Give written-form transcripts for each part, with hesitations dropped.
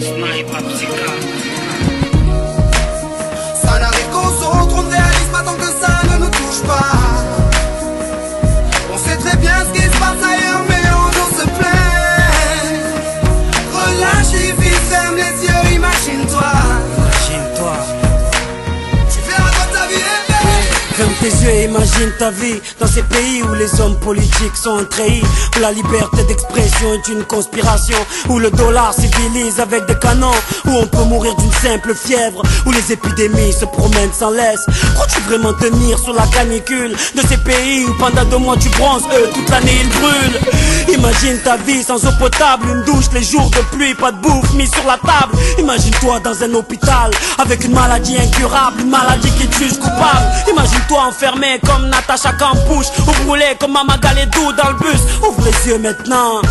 Ça n'arrive qu'aux autres, on ne réalise pas tant que ça ne nous touche pas. On sait très bien ce qui se passe ailleurs, mais on nous se plaint. Relâche et vis, ferme les yeux, imagine-toi. Ferme tes yeux et imagine ta vie dans ces pays où les hommes politiques sont trahis, où la liberté d'expression est une conspiration, où le dollar civilise avec des canons, où on peut mourir d'une simple fièvre, où les épidémies se promènent sans laisse. Crois-tu vraiment tenir sur la canicule de ces pays où pendant 2 mois tu bronzes, eux toute l'année ils brûlent? Imagine ta vie sans eau potable, une douche les jours de pluie, pas de bouffe mise sur la table. Imagine-toi dans un hôpital avec une maladie incurable, une maladie qui te juge coupable. Imagine-toi enfermé comme Natacha Campouche, ou brûlé comme Mama Galedou dans le bus. Ouvre les yeux maintenant,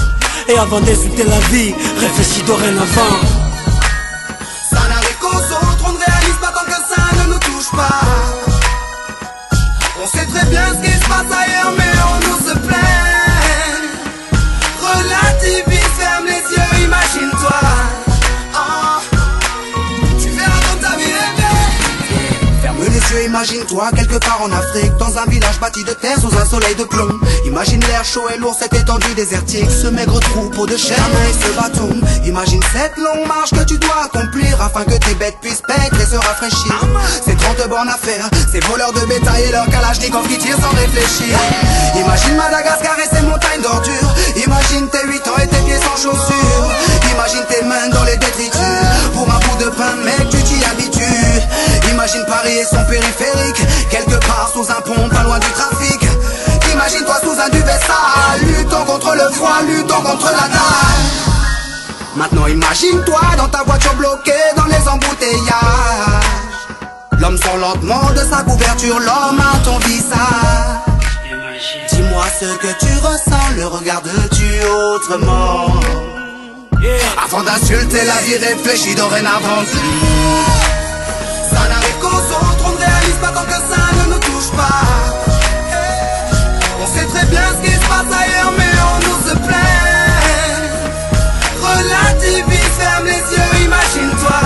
et avant d'insulter la vie, réfléchis dorénavant. Ça n'arrive qu'aux autres, on ne réalise pas tant que ça ne nous touche pas. On sait très bien ce qui se passe ailleurs, mais on nous se plaint. Relativise, ferme les yeux, imagine-toi. Tu verras comme ta vie est belle. Ferme les yeux, imagine-toi quelque part en Afrique, dans un village bâti de terre sous un soleil de plomb. Imagine l'air chaud et lourd, cette étendue désertique, ce maigre troupeau de chair et ce bâton. Imagine cette longue marche que tu dois accomplir afin que tes bêtes puissent paître et se rafraîchir. Ces 30 bornes à faire, ces voleurs de bétail et leurs kalachnikovs qui tirent sans réfléchir. Imagine Madagascar et ses montagnes d'ordures. Imagine tes 8 ans et tes pieds sans chaussures. Imagine tes mains dans les détritus. Pour un bout de pain, mec, tu t'y habitues. Imagine Paris et son périphérique, quelque part sous un pont, pas loin du trafic. Imagine-toi sous un duvet sale, luttant contre le froid, luttant contre la dalle. Maintenant imagine-toi dans ta voiture bloquée dans les embouteillages. L'homme sort lentement de sa couverture, l'homme à ton visage. Dis-moi ce que tu ressens, le regardes-tu autrement? Avant d'insulter la vie, réfléchis dorénavant. Ça n'arrive qu'aux autres, on ne réalise pas tant que ça ne nous touche pas. On sait très bien ce qui se passe ailleurs, mais on nous se plaint. Relativise, ferme les yeux, imagine-toi.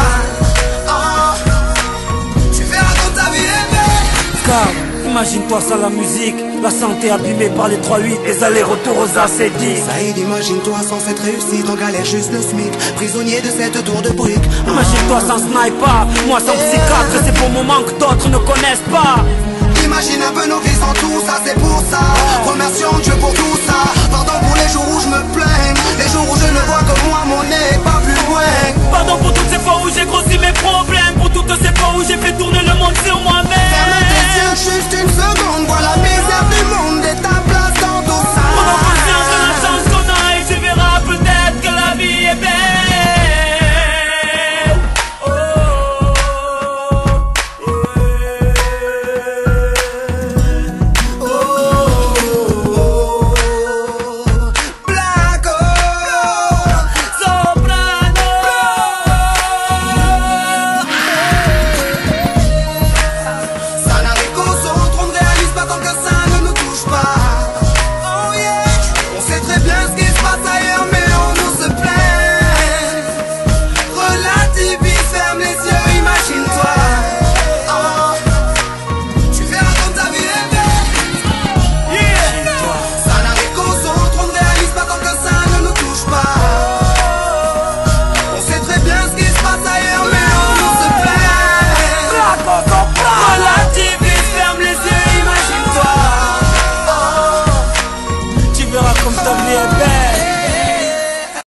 Tu verras comme ta vie est belle. Car imagine-toi sans la musique, la santé abîmée par les 3-8, les allers-retours aux AC10. Saïd, imagine-toi sans cette réussite, en galère juste le SMIC, prisonnier de cette tour de briques. Imagine-toi sans sniper, moi sans psychiatre, ces beaux moments que d'autres ne connaissent pas. Imagine un peu nos vies sans tout ça, c'est pour ça. Remercions Dieu pour tout ça. Pardon pour les jours où je me plains, les jours où je ne vois que moi, mon nez pas plus loin. Pardon pour toutes ces fois où j'ai grossi mes problèmes, pour toutes ces fois où j'ai fait